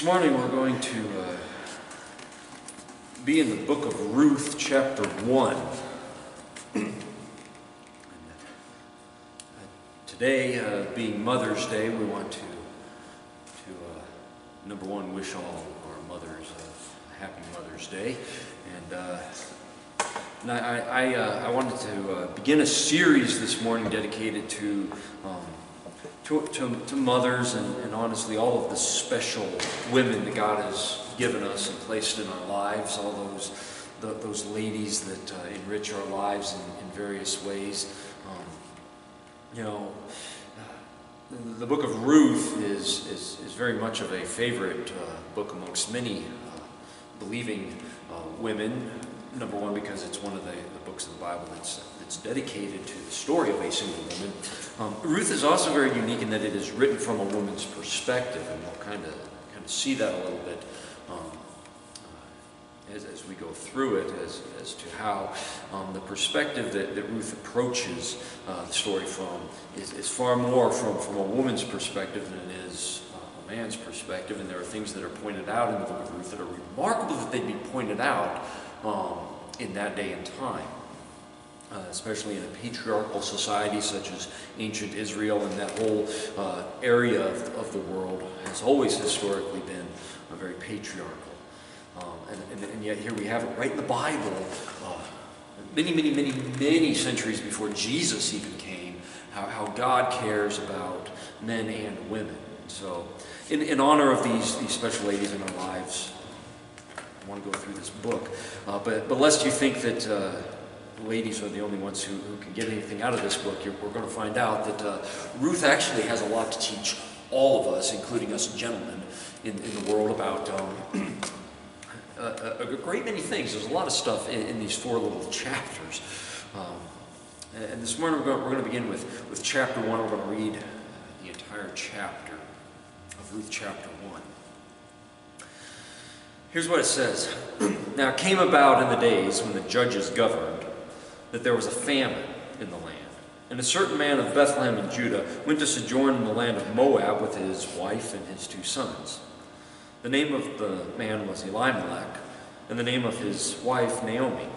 This morning we're going to be in the book of Ruth, chapter 1. Today, being Mother's Day, we want to number one, wish all our mothers a happy Mother's Day. And I wanted to begin a series this morning dedicated to mothers and honestly all of the special women that God has given us and placed in our lives, all those ladies that enrich our lives in various ways. The book of Ruth is very much of a favorite book amongst many believing women. Number one, because it's one of the books of the Bible that's dedicated to the story of a single woman. Ruth is also very unique in that it is written from a woman's perspective, and we'll kind of see that a little bit as we go through it, as to how the perspective that Ruth approaches the story from is far more from a woman's perspective than it is a man's perspective. And there are things that are pointed out in the book of Ruth that are remarkable that they'd be pointed out in that day and time. Especially in a patriarchal society such as ancient Israel, and that whole area of the world has always historically been very patriarchal. And yet here we have it right in the Bible, many centuries before Jesus even came, how God cares about men and women. So in honor of these special ladies in our lives, I want to go through this book. But lest you think that ladies are the only ones who can get anything out of this book, we're going to find out that Ruth actually has a lot to teach all of us, including us gentlemen in the world, about a great many things. There's a lot of stuff in these four little chapters. And this morning we're going to begin with chapter 1. We're going to read the entire chapter of Ruth chapter 1. Here's what it says. Now it came about in the days when the judges governed that there was a famine in the land. And a certain man of Bethlehem in Judah went to sojourn in the land of Moab with his wife and his 2 sons. The name of the man was Elimelech, and the name of his wife Naomi.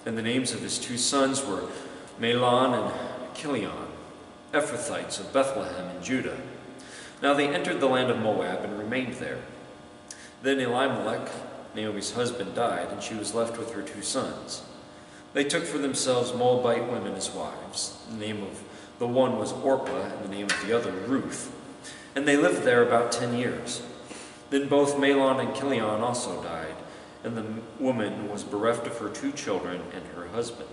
And the names of his 2 sons were Mahlon and Chilion, Ephrathites of Bethlehem in Judah. Now they entered the land of Moab and remained there. Then Elimelech, Naomi's husband, died, and she was left with her 2 sons. They took for themselves Moabite women as wives. The name of the one was Orpah, and the name of the other Ruth. And they lived there about 10 years. Then both Mahlon and Chilion also died, and the woman was bereft of her 2 children and her husband.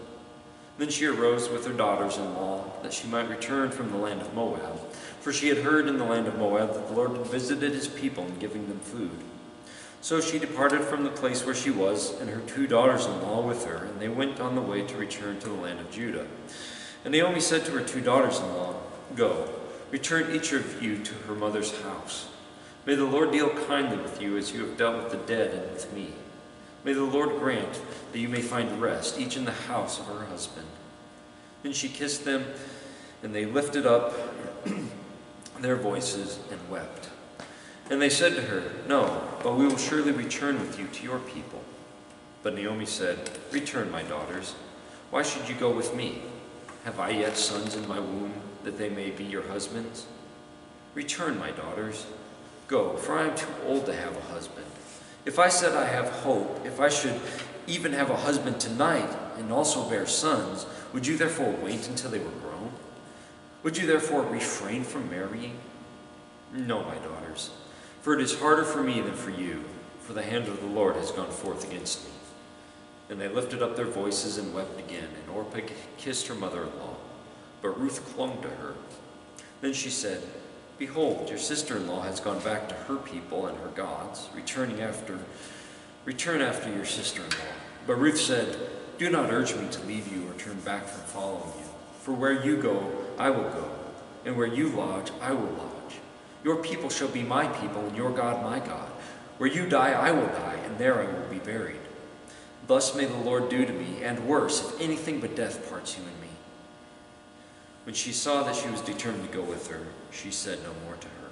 Then she arose with her daughters-in-law, that she might return from the land of Moab, for she had heard in the land of Moab that the Lord had visited his people in giving them food. So she departed from the place where she was, and her 2 daughters-in-law with her, and they went on the way to return to the land of Judah. And Naomi said to her 2 daughters-in-law, Go, return each of you to her mother's house. May the Lord deal kindly with you as you have dealt with the dead and with me. May the Lord grant that you may find rest, each in the house of her husband. Then she kissed them, and they lifted up their voices and wept. And they said to her, No, but we will surely return with you to your people. But Naomi said, Return, my daughters. Why should you go with me? Have I yet sons in my womb, that they may be your husbands? Return, my daughters. Go, for I am too old to have a husband. If I said I have hope, if I should even have a husband tonight and also bear sons, would you therefore wait until they were grown? Would you therefore refrain from marrying? No, my daughters. For it is harder for me than for you, for the hand of the Lord has gone forth against me. And they lifted up their voices and wept again, and Orpah kissed her mother-in-law. But Ruth clung to her. Then she said, Behold, your sister-in-law has gone back to her people and her gods. Return after your sister-in-law. But Ruth said, Do not urge me to leave you or turn back from following you. For where you go, I will go, and where you lodge, I will lodge. Your people shall be my people, and your God my God. Where you die, I will die, and there I will be buried. Thus may the Lord do to me, and worse, if anything but death parts you and me. When she saw that she was determined to go with her, she said no more to her.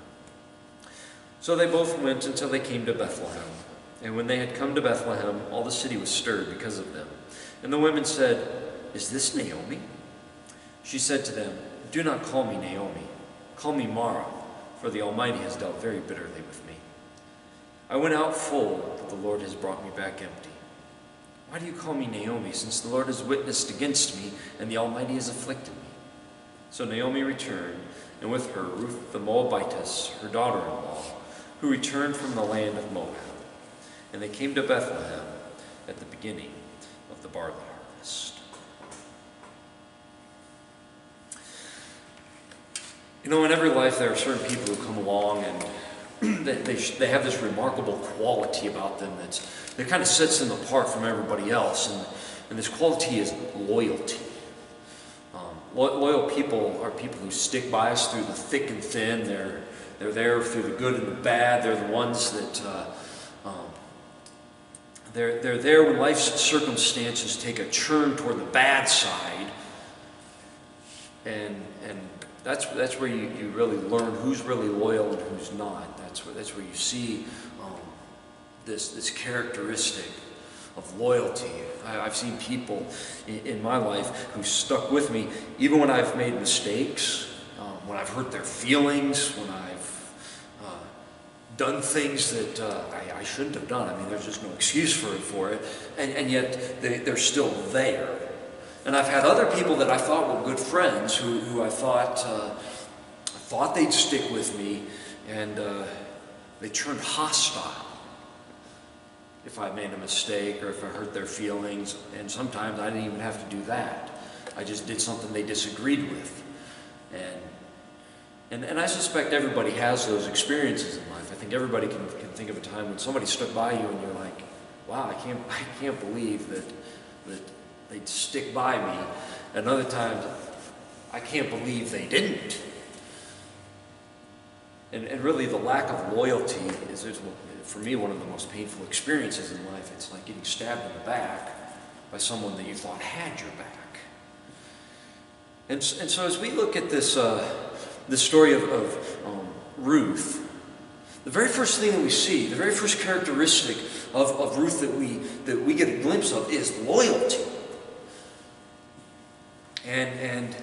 So they both went until they came to Bethlehem. And when they had come to Bethlehem, all the city was stirred because of them. And the women said, "Is this Naomi?" She said to them, "Do not call me Naomi. Call me Mara, for the Almighty has dealt very bitterly with me. I went out full, but the Lord has brought me back empty. Why do you call me Naomi, since the Lord has witnessed against me, and the Almighty has afflicted me?" So Naomi returned, and with her Ruth the Moabitess, her daughter-in-law, who returned from the land of Moab. And they came to Bethlehem at the beginning of the barley harvest. You know, in every life there are certain people who come along and they have this remarkable quality about them that kind of sets them apart from everybody else. And this quality is loyalty. Loyal people are people who stick by us through the thick and thin. They're there through the good and the bad. They're the ones that they're there when life's circumstances take a turn toward the bad side, and that's where you really learn who's really loyal and who's not. That's where you see this characteristic of loyalty. I've seen people in my life who stuck with me even when I've made mistakes, when I've hurt their feelings, when I've done things that I shouldn't have done. I mean, there's just no excuse for it, and yet they're still there. And I've had other people that I thought were good friends who I thought they'd stick with me, and they turned hostile if I made a mistake or if I hurt their feelings. And sometimes I didn't even have to do that. I just did something they disagreed with. And I suspect everybody has those experiences in life. I think everybody can think of a time when somebody stuck by you and you're like, wow, I can't believe that they'd stick by me. And other times, I can't believe they didn't. And really the lack of loyalty is, for me, one of the most painful experiences in life. It's like getting stabbed in the back by someone that you thought had your back. And so as we look at this story of Ruth, the very first thing that we see, the very first characteristic of Ruth that we get a glimpse of is loyalty. And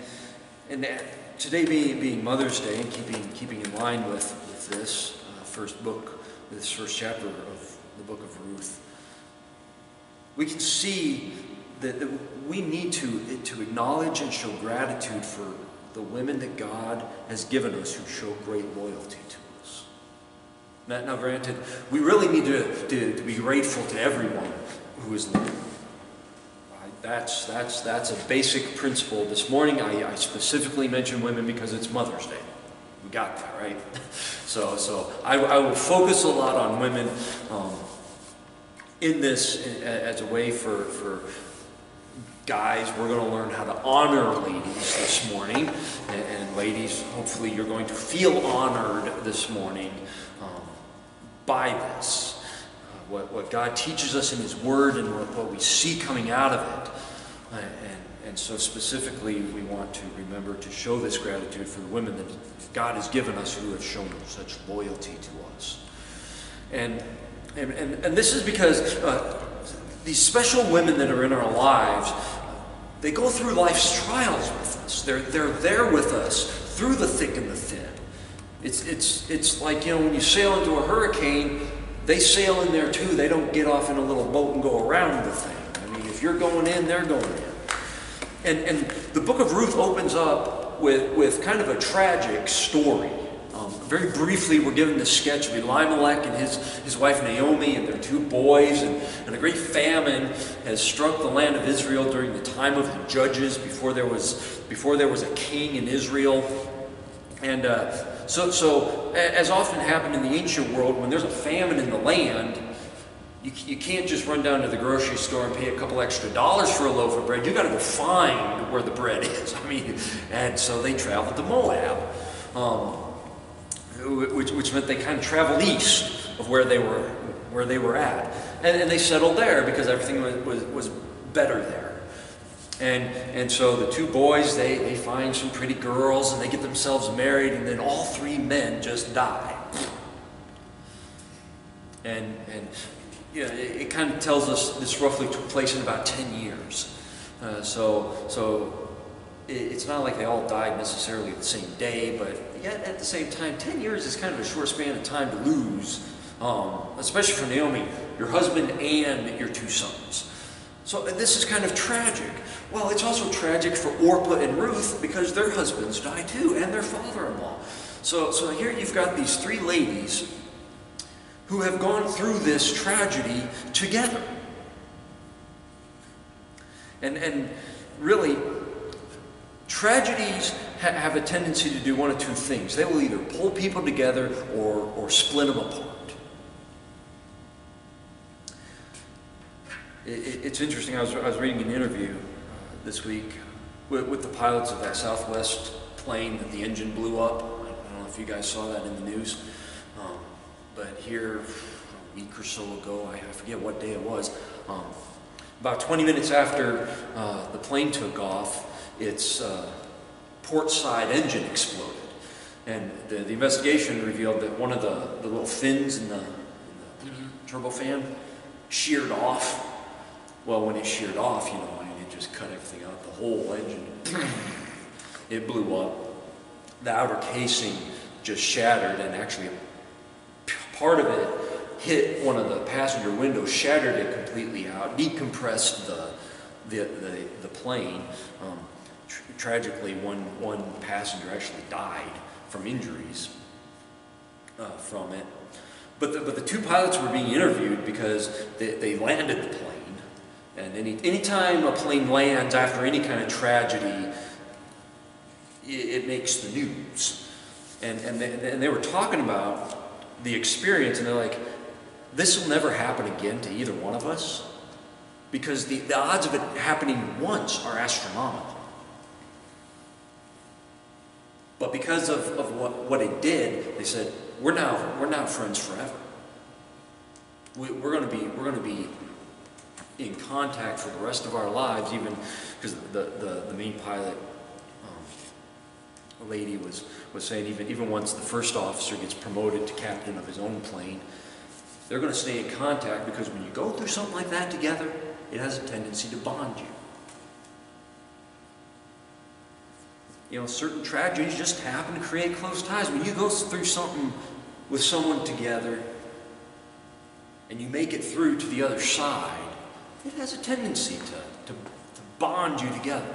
today being Mother's Day, and keeping in line with this this first chapter of the book of Ruth, we can see that we need to acknowledge and show gratitude for the women that God has given us who show great loyalty to us. Now granted, we really need to be grateful to everyone who is loyal. That's a basic principle. This morning I specifically mentioned women because it's Mother's Day. We got that, right? So I will focus a lot on women in this as a way for guys. We're going to learn how to honor ladies this morning. And ladies, hopefully you're going to feel honored this morning by this. What God teaches us in His Word and what we see coming out of it. And so specifically, we want to remember to show this gratitude for the women that God has given us who have shown such loyalty to us. And this is because these special women that are in our lives, they go through life's trials with us. They're there with us through the thick and the thin. It's like, you know, when you sail into a hurricane, they sail in there too. They don't get off in a little boat and go around the thing. I mean, if you're going in, they're going in. And the book of Ruth opens up with kind of a tragic story. Very briefly, we're given this sketch of Elimelech and his wife Naomi and their two boys, and a great famine has struck the land of Israel during the time of the judges, before there was a king in Israel. And so as often happened in the ancient world, when there's a famine in the land, you can't just run down to the grocery store and pay a couple extra dollars for a loaf of bread. You got to go find where the bread is. I mean, and so they traveled to Moab, which meant they kind of traveled east of where they were at, and they settled there because everything was better there. And so the two boys, they find some pretty girls and they get themselves married, and then all three men just die. And you know, it kind of tells us this roughly took place in about 10 years. So it's not like they all died necessarily the same day, but yet at the same time, 10 years is kind of a short span of time to lose, especially for Naomi, your husband and your 2 sons. So this is kind of tragic. Well, it's also tragic for Orpah and Ruth because their husbands died too, and their father-in-law. So here you've got these 3 ladies who have gone through this tragedy together. And really, tragedies have a tendency to do one of 2 things. They will either pull people together or split them apart. It's interesting, I was reading an interview this week with the pilots of that Southwest plane that the engine blew up. I don't know if you guys saw that in the news. But here, a week or so ago, I forget what day it was, about 20 minutes after the plane took off, its port side engine exploded. And the investigation revealed that one of the little fins in the turbofan sheared off. Well, when it sheared off, you know, it just cut everything out. The whole engine, it blew up. The outer casing just shattered, and actually part of it hit one of the passenger windows, shattered it completely out, decompressed the plane. Tragically, one passenger actually died from injuries from it. But the 2 pilots were being interviewed because they landed the plane. And anytime a plane lands after any kind of tragedy, it makes the news. And they were talking about the experience, and they're like, this will never happen again to either one of us, because the odds of it happening once are astronomical. But because of what it did, they said, we're now friends forever. We're going to be in contact for the rest of our lives, even because the main pilot, a lady was saying, even once the first officer gets promoted to captain of his own plane, they're going to stay in contact, because when you go through something like that together, it has a tendency to bond you. You know, certain tragedies just happen to create close ties. When you go through something with someone together and you make it through to the other side, it has a tendency to bond you together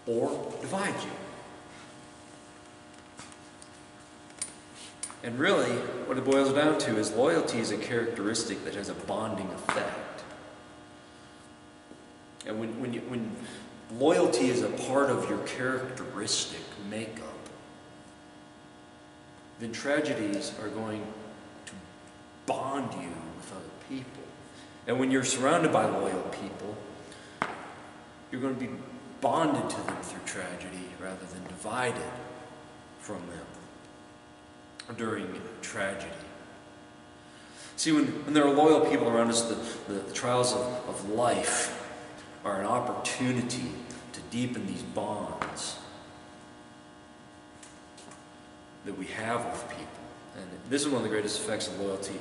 or divide you. And really, what it boils down to is loyalty is a characteristic that has a bonding effect. And when loyalty is a part of your characteristic makeup, then tragedies are going to bond you with other people. And when you're surrounded by loyal people, you're going to be bonded to them through tragedy rather than divided from them during tragedy. See, when there are loyal people around us, the trials of life are an opportunity to deepen these bonds that we have with people. And this is one of the greatest effects of loyalty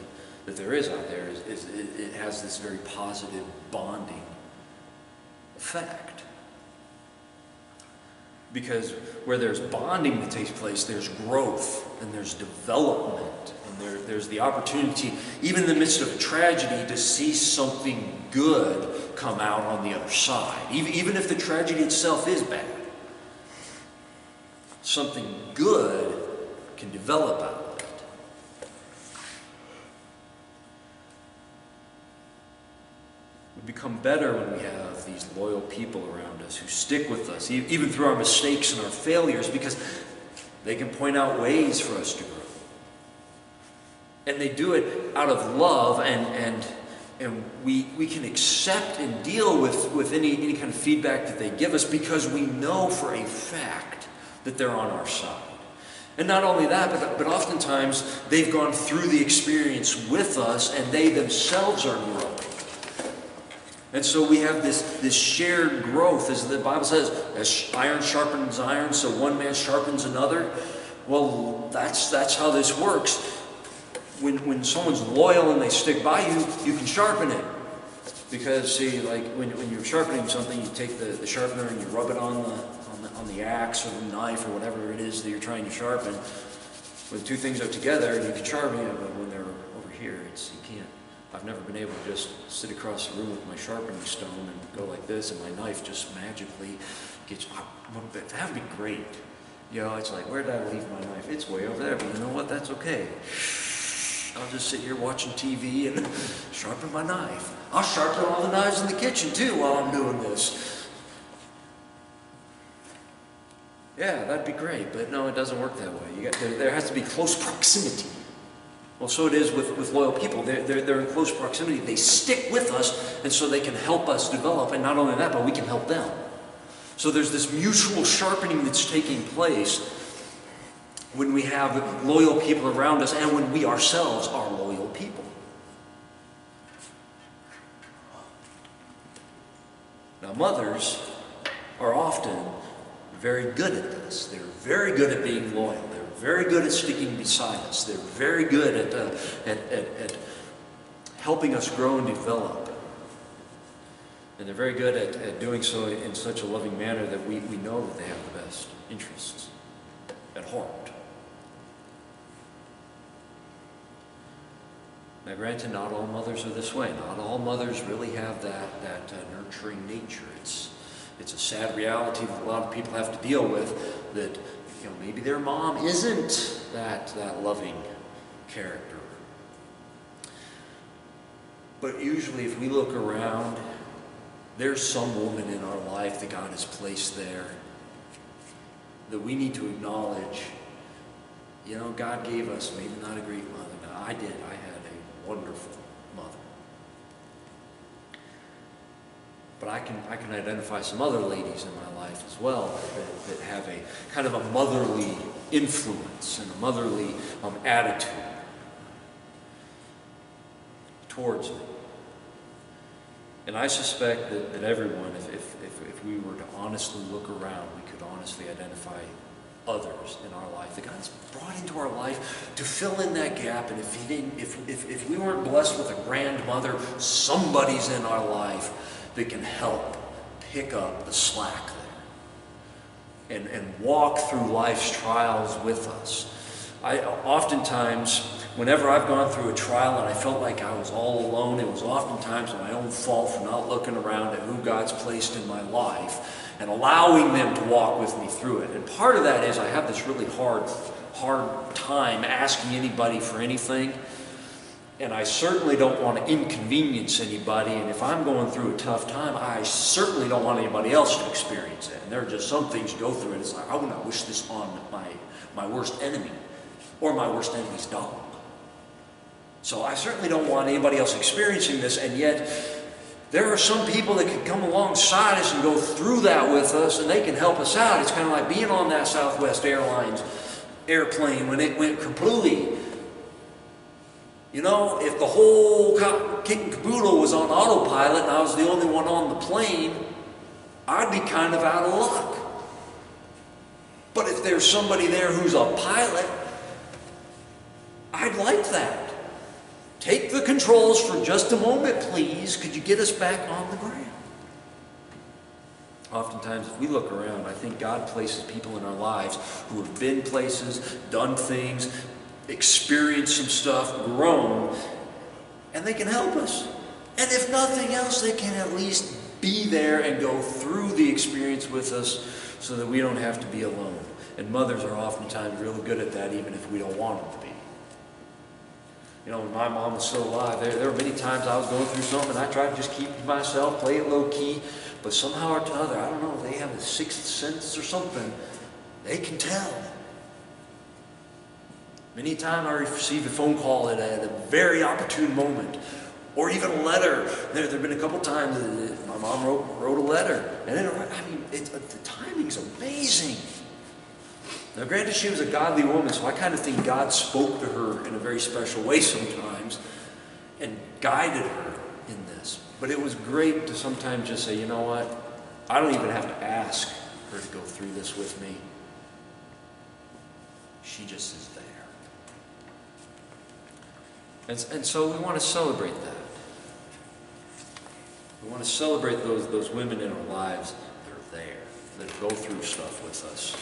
that there is out there, is it has this very positive bonding effect. Because where there's bonding that takes place, there's growth and there's development, and there's the opportunity, even in the midst of a tragedy, to see something good come out on the other side. Even if the tragedy itself is bad, something good can develop out of it. We become better when we have these loyal people around us who stick with us, even through our mistakes and our failures, because they can point out ways for us to grow. And they do it out of love, and we can accept and deal with any kind of feedback that they give us, because we know for a fact that they're on our side. And not only that, but oftentimes they've gone through the experience with us, and they themselves are growing. And so we have this shared growth, as the Bible says, as iron sharpens iron, so one man sharpens another. Well, that's how this works. When someone's loyal and they stick by you, you can sharpen it. Because see, like when you're sharpening something, you take the sharpener and you rub it on the axe or the knife or whatever it is that you're trying to sharpen. When two things are together, you can sharpen it, but when they're over here, you can't. I've never been able to just sit across the room with my sharpening stone and go like this, and my knife just magically gets up a little bit. That would be great. You know, it's like, where did I leave my knife? It's way over there, but you know what? That's okay. I'll just sit here watching TV and sharpen my knife. I'll sharpen all the knives in the kitchen too while I'm doing this. Yeah, that'd be great, but no, it doesn't work that way. There has to be close proximity. Well, so it is with loyal people. They're in close proximity. They stick with us, and so they can help us develop. And not only that, but we can help them. So there's this mutual sharpening that's taking place when we have loyal people around us and when we ourselves are loyal people. Now, mothers are often very good at this. They're very good at being loyal. They're very good at sticking beside us. They're very good at helping us grow and develop. And they're very good at doing so in such a loving manner that we know that they have the best interests at heart. Now granted, not all mothers are this way. Not all mothers really have that nurturing nature. It's a sad reality that a lot of people have to deal with, that maybe their mom isn't that loving character. But usually if we look around, there's some woman in our life that God has placed there that we need to acknowledge. God gave us maybe not a great mother. Now, I did. I had a wonderful mother. But I can identify some other ladies in my life as well that have a kind of a motherly influence and a motherly attitude towards me. And I suspect that everyone, if we were to honestly look around, we could honestly identify others in our life that God's brought into our life to fill in that gap. And if we weren't blessed with a grandmother, somebody's in our life that can help pick up the slack there and walk through life's trials with us. Oftentimes, whenever I've gone through a trial and I felt like I was all alone, it was oftentimes my own fault for not looking around at who God's placed in my life and allowing them to walk with me through it. And part of that is I have this really hard time asking anybody for anything. And I certainly don't want to inconvenience anybody. And if I'm going through a tough time, I certainly don't want anybody else to experience it. And there are just some things you go through, and it's like, I would not wish this on my worst enemy or my worst enemy's dog. So I certainly don't want anybody else experiencing this, and yet there are some people that can come alongside us and go through that with us, and they can help us out. It's kind of like being on that Southwest Airlines airplane when it went kapooey. If the whole kit and caboodle was on autopilot and I was the only one on the plane, I'd be kind of out of luck. But if there's somebody there who's a pilot, I'd like that. Take the controls for just a moment, please. Could you get us back on the ground? Oftentimes, if we look around, I think God places people in our lives who have been places, done things, experienced some stuff, grown, and they can help us. And if nothing else, they can at least be there and go through the experience with us so that we don't have to be alone. And mothers are oftentimes really good at that, even if we don't want them to be. When my mom was still alive, there were many times I was going through something and I tried to just keep it to myself, play it low key, but somehow or another, I don't know, they have a sixth sense or something. They can tell. Many times I received a phone call at a very opportune moment, or even a letter. There have been a couple times that my mom wrote a letter, and the timing's amazing. Now, granted, she was a godly woman, so I kind of think God spoke to her in a very special way sometimes and guided her in this. But it was great to sometimes just say, you know what? I don't even have to ask her to go through this with me. She just is there. And so we want to celebrate that. We want to celebrate those women in our lives that are there, that go through stuff with us,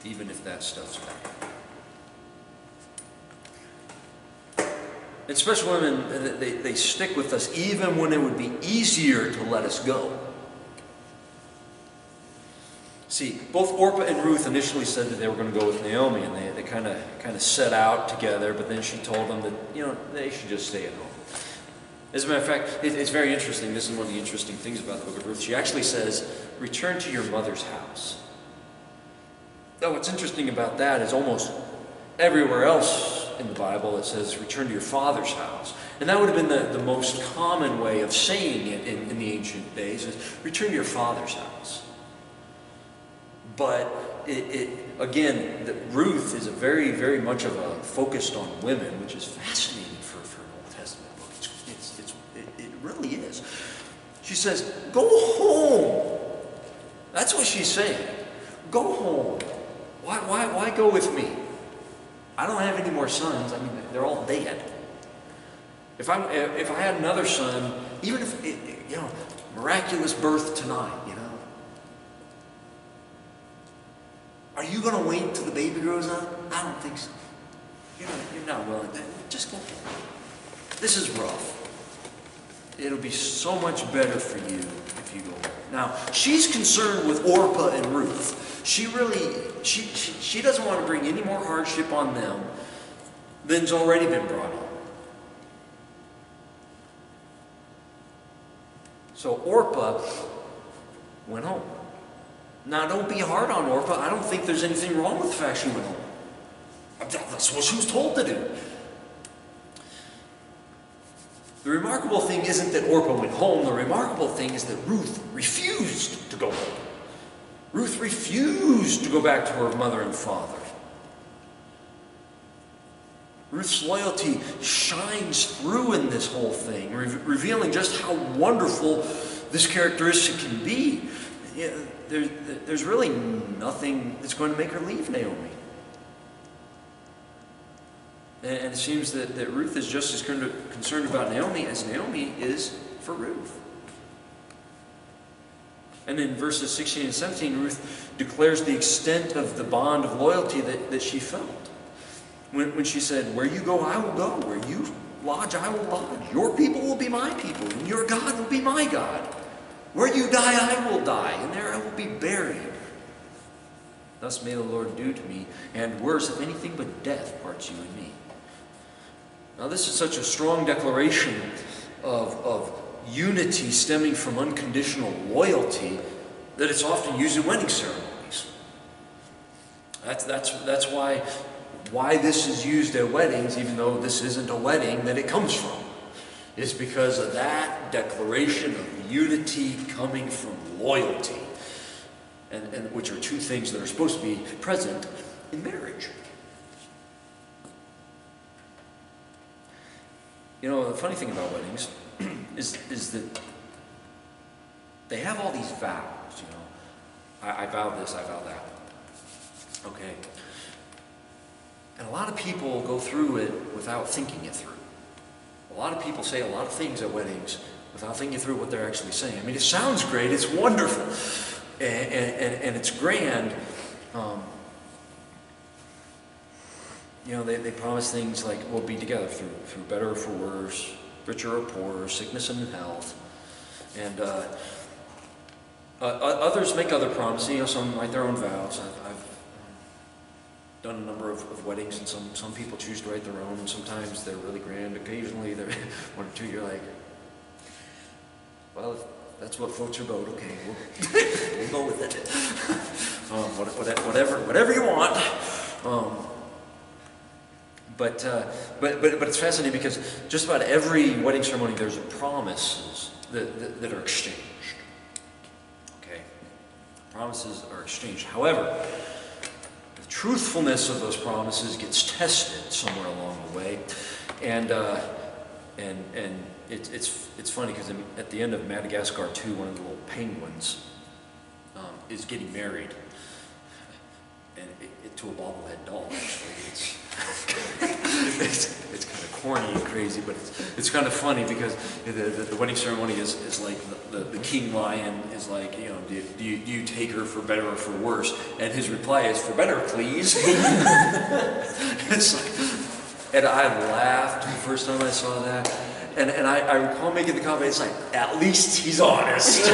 even if that stuff's bad. And special women, they stick with us even when it would be easier to let us go. See, both Orpah and Ruth initially said that they were going to go with Naomi, and they kind of set out together, but then she told them that, they should just stay at home. As a matter of fact, it's very interesting. This is one of the interesting things about the book of Ruth. She actually says, return to your mother's house. Now, what's interesting about that is almost everywhere else in the Bible it says, return to your father's house. And that would have been the most common way of saying it in the ancient days, is return to your father's house. But again, Ruth is a very, very much of a focused on women, which is fascinating for an Old Testament book. It really is. She says, go home. That's what she's saying. Go home. Why go with me? I don't have any more sons. I mean, they're all dead. If I had another son, even if miraculous birth tonight, are you going to wait till the baby grows up? I don't think so. You're not willing. Just go home. This is rough. It'll be so much better for you if you go home. Now, she's concerned with Orpah and Ruth. She doesn't want to bring any more hardship on them than's already been brought on. So Orpah went home. Now, don't be hard on Orpah. I don't think there's anything wrong with the fact she went home. That's what she was told to do. The remarkable thing isn't that Orpah went home. The remarkable thing is that Ruth refused to go home. Ruth refused to go back to her mother and father. Ruth's loyalty shines through in this whole thing, revealing just how wonderful this characteristic can be. There's really nothing that's going to make her leave Naomi. And it seems that Ruth is just as concerned about Naomi as Naomi is for Ruth. And in verses 16 and 17, Ruth declares the extent of the bond of loyalty that she felt. When she said, where you go, I will go. Where you lodge, I will lodge. Your people will be my people, and your God will be my God. Where you die, I will die, and there I will be buried. Thus may the Lord do to me, and worse, if anything but death parts you and me. Now this is such a strong declaration of unity stemming from unconditional loyalty that it's often used in wedding ceremonies. That's why this is used at weddings, even though this isn't a wedding that it comes from. It's because of that declaration of unity coming from loyalty, and which are two things that are supposed to be present in marriage. The funny thing about weddings is that they have all these vows. I vow this, I vow that. Okay. And a lot of people go through it without thinking it through. A lot of people say a lot of things at weddings without thinking through what they're actually saying. I mean, it sounds great, it's wonderful, and it's grand. They promise things like we'll be together through better or for worse, richer or poorer, sickness and health. And others make other promises. Some write their own vows. I've done a number of weddings, and some people choose to write their own, and sometimes they're really grand. Occasionally, they're one or two, you're like, well, if that's what floats your boat, okay, we'll go with it. Whatever you want. But it's fascinating because just about every wedding ceremony there's promises that are exchanged. Okay, promises are exchanged. However, the truthfulness of those promises gets tested somewhere along the way, and it's funny because at the end of Madagascar 2, one of the little penguins is getting married. and to a bobblehead doll, actually. It's kind of corny and crazy, but it's kind of funny because the wedding ceremony is like the king lion is like, you know, do you take her for better or for worse? And his reply is, for better, please. It's like, and I laughed the first time I saw that. And I recall making the comment, it's like, at least he's honest.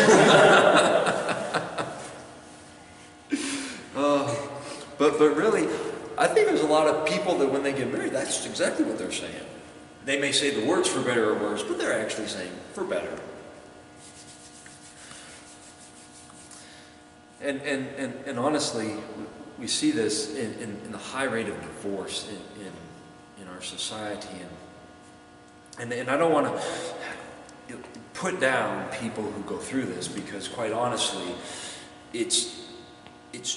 But really, I think there's a lot of people that when they get married, that's exactly what they're saying. They may say the words for better or worse, but they're actually saying for better. And honestly, we see this in the high rate of divorce in our society. And I don't want to put down people who go through this, because quite honestly, it's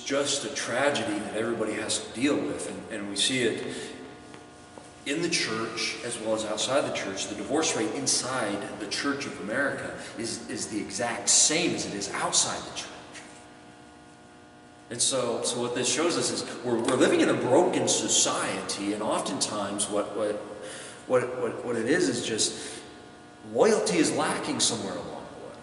just a tragedy that everybody has to deal with. And we see it in the church as well as outside the church. The divorce rate inside the Church of America is the exact same as it is outside the church. And so what this shows us is we're living in a broken society, and oftentimes what it is just loyalty is lacking somewhere along the way.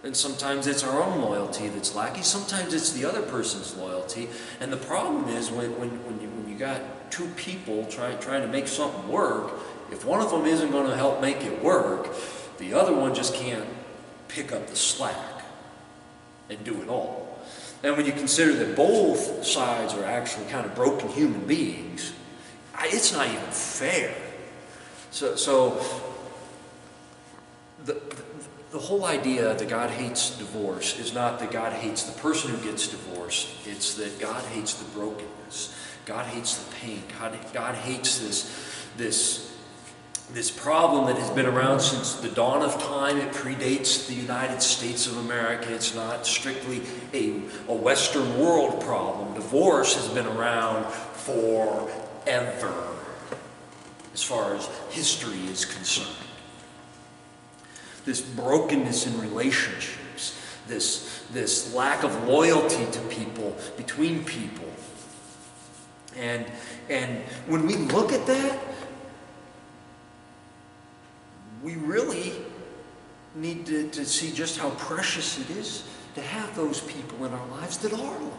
And sometimes it's our own loyalty that's lacking. Sometimes it's the other person's loyalty. And the problem is when you got two people trying to make something work, if one of them isn't going to help make it work, the other one just can't pick up the slack and do it all. And when you consider that both sides are actually kind of broken human beings, it's not even fair. So the whole idea that God hates divorce is not that God hates the person who gets divorced. It's that God hates the brokenness. God hates the pain. God hates this problem that has been around since the dawn of time. It predates the United States of America. It's not strictly a Western world problem. Divorce has been around forever, as far as history is concerned. This brokenness in relationships, this lack of loyalty to people, between people. And when we look at that, we really need to see just how precious it is to have those people in our lives that are loyal,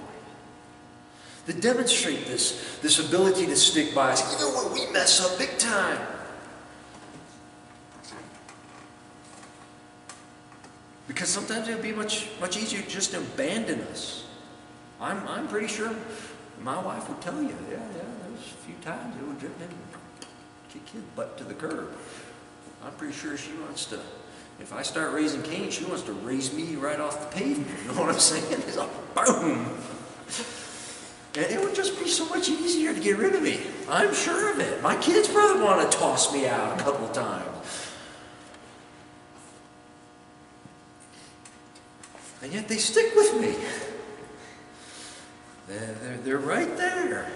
that demonstrate this ability to stick by us, even when we mess up big time. Because sometimes it would be much easier just to abandon us. I'm pretty sure my wife would tell you, yeah, there's a few times it would drip in and kick his butt to the curb. I'm pretty sure she wants to, if I start raising Cain, she wants to raise me right off the pavement. You know what I'm saying? It's like, boom. And it would just be so much easier to get rid of me. I'm sure of it. My kids probably want to toss me out a couple of times. And yet they stick with me. They're right there.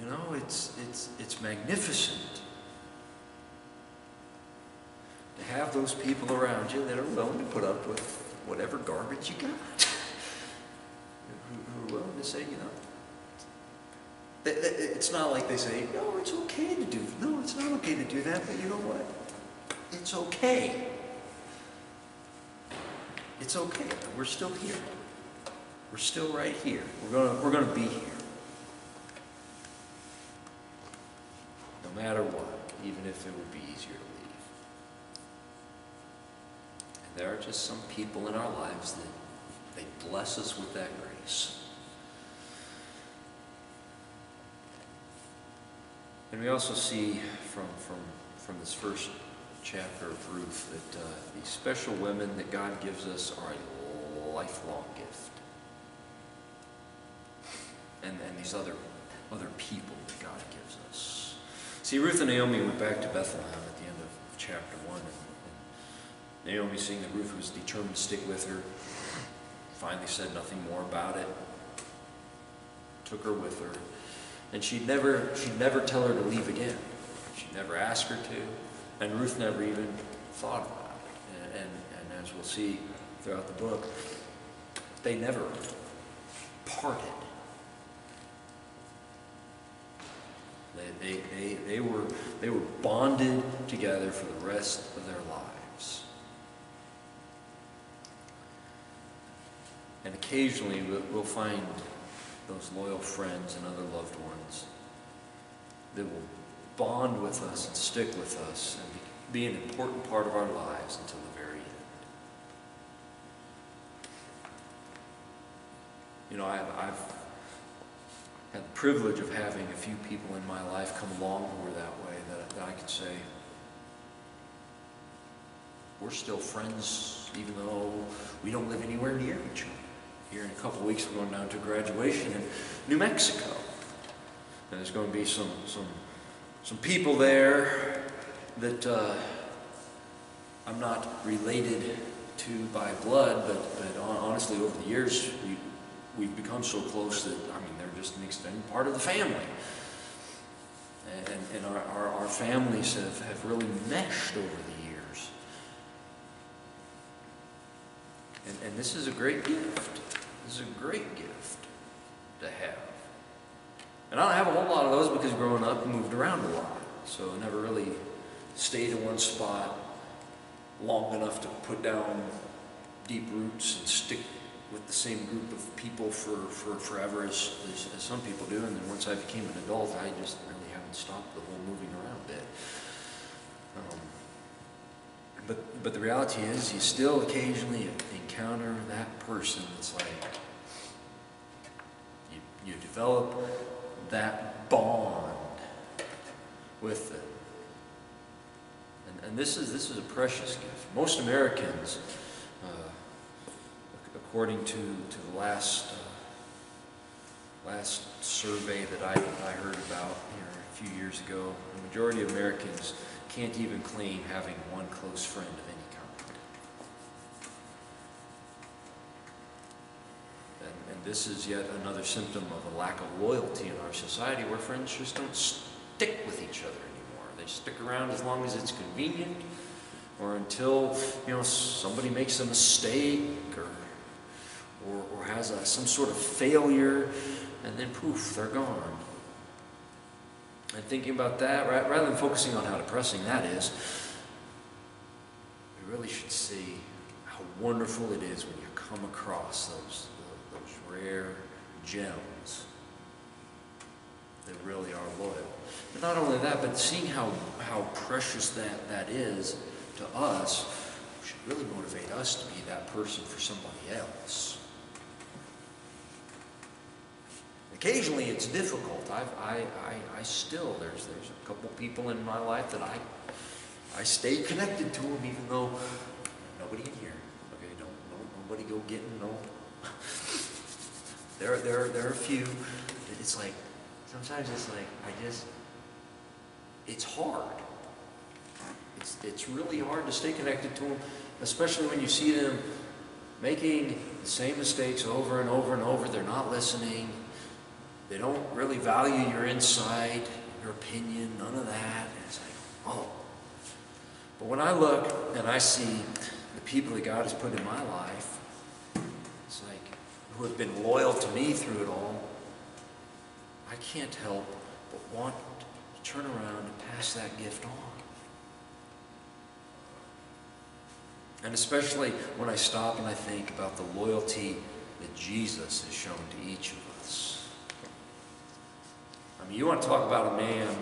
You know, it's magnificent to have those people around you that are willing to put up with whatever garbage you got. Who are willing to say, you know, it's not like they say, no, it's okay to do. No, it's not okay to do that, but you know what? It's okay. It's okay. We're still here. We're still right here. We're gonna be here. No matter what, even if it would be easier to leave. And there are just some people in our lives that they bless us with that grace. And we also see from this first chapter of Ruth that these special women that God gives us are a lifelong gift. And these other people that God gives us. See, Ruth and Naomi went back to Bethlehem at the end of chapter 1. And Naomi, seeing that Ruth was determined to stick with her, finally said nothing more about it. Took her with her. And she'd never tell her to leave again. She'd never ask her to. And Ruth never even thought about it. And as we'll see throughout the book, they never parted. They were bonded together for the rest of their lives. And occasionally we'll find those loyal friends and other loved ones that will bond with us and stick with us and be an important part of our lives until the very end. You know, I've had the privilege of having a few people in my life come along who were that way, that I could say, we're still friends even though we don't live anywhere near each other. Here in a couple of weeks we're going down to graduation in New Mexico. And there's going to be some people there that I'm not related to by blood, but honestly over the years we've become so close that, I mean, they're just an extended part of the family. And our families have really meshed over the years. And this is a great gift. This is a great gift to have. And I don't have a whole lot of those because growing up I moved around a lot. So I never really stayed in one spot long enough to put down deep roots and stick with the same group of people for forever as some people do. And then once I became an adult, I just really haven't stopped the whole moving around bit. But the reality is, you still occasionally encounter that person that's like, you develop that bond with them. And this is a precious gift. Most Americans, according to the last survey that I heard about here a few years ago, the majority of Americans can't even claim having one close friend of any kind. And this is yet another symptom of a lack of loyalty in our society, where friends just don't stick with each other anymore. They stick around as long as it's convenient, or until, you know, somebody makes a mistake or has some sort of failure, and then poof, they're gone. And thinking about that, rather than focusing on how depressing that is, we really should see how wonderful it is when you come across those rare gems that really are loyal. But not only that, but seeing how precious that is to us should really motivate us to be that person for somebody else. Occasionally it's difficult. I still, there's a couple people in my life that I stay connected to them, even though nobody in here. Okay, nobody go getting no. There are a few that it's like, sometimes it's like, it's hard. It's really hard to stay connected to them, especially when you see them making the same mistakes over and over and over. They're not listening. They don't really value your insight, your opinion, none of that. And it's like, oh. But when I look and I see the people that God has put in my life, it's like, who have been loyal to me through it all, I can't help but want to turn around and pass that gift on. And especially when I stop and I think about the loyalty that Jesus has shown to each of us. I mean, you want to talk about a man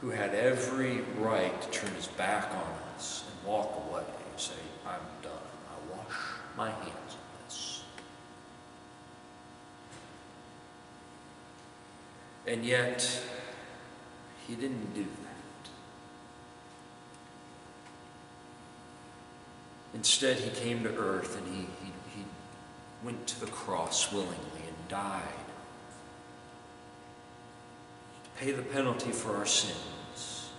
who had every right to turn his back on us and walk away and say, I'm done. I wash my hands of this. And yet, he didn't do that. Instead, he came to earth and he went to the cross willingly and died to pay the penalty for our sins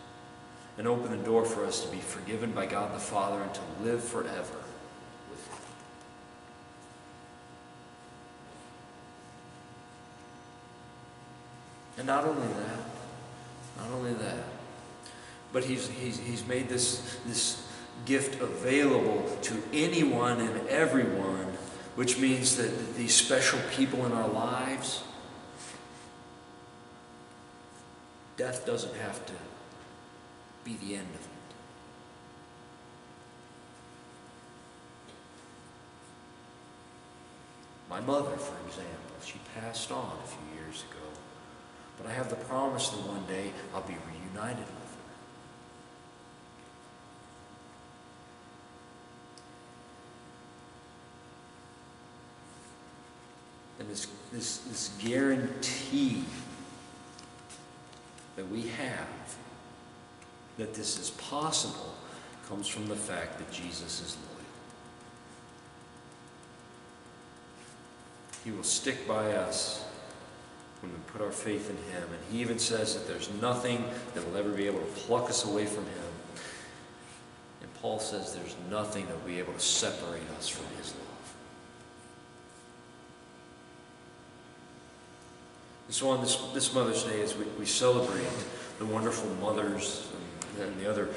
and open the door for us to be forgiven by God the Father and to live forever with Him. And not only that, but he's made this gift available to anyone and everyone which means that these special people in our lives, death doesn't have to be the end of it. My mother, for example, she passed on a few years ago, but I have the promise that one day I'll be reunited with her. And this guarantee that we have that this is possible comes from the fact that Jesus is loyal. He will stick by us when we put our faith in Him. And He even says that there's nothing that will ever be able to pluck us away from Him. And Paul says there's nothing that will be able to separate us from His love. And so on this Mother's Day, as we celebrate the wonderful mothers and the other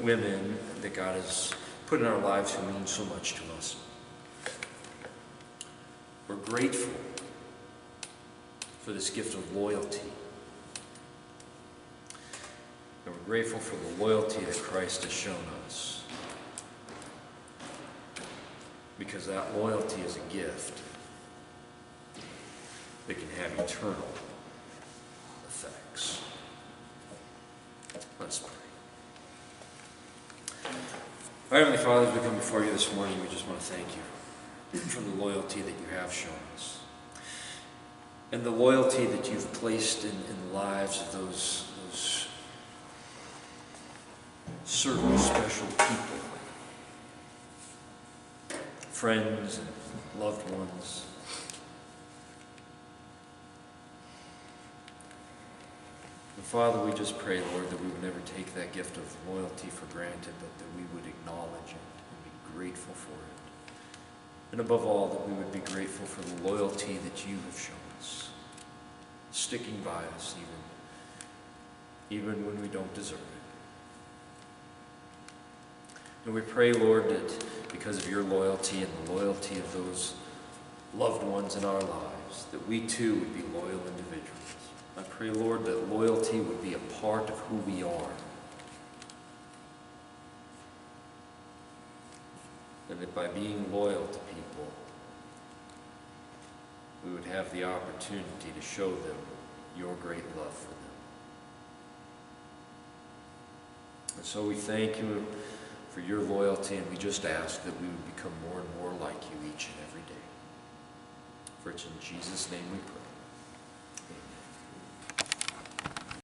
women that God has put in our lives who mean so much to us, we're grateful for this gift of loyalty. And we're grateful for the loyalty that Christ has shown us. Because that loyalty is a gift that can have eternal effects. Let's pray. Our Heavenly Father, as we come before you this morning, we just want to thank you for the loyalty that you have shown us. And the loyalty that you've placed in the lives of those certain special people, friends and loved ones. And Father, we just pray, Lord, that we would never take that gift of loyalty for granted, but that we would acknowledge it and be grateful for it. And above all, that we would be grateful for the loyalty that you have shown us, sticking by us even when we don't deserve it. And we pray, Lord, that because of your loyalty and the loyalty of those loved ones in our lives, that we too would be loyal individuals. I pray, Lord, that loyalty would be a part of who we are. And that by being loyal to people, we would have the opportunity to show them your great love for them. And so we thank you for your loyalty, and we just ask that we would become more and more like you each and every day. For it's in Jesus' name we pray.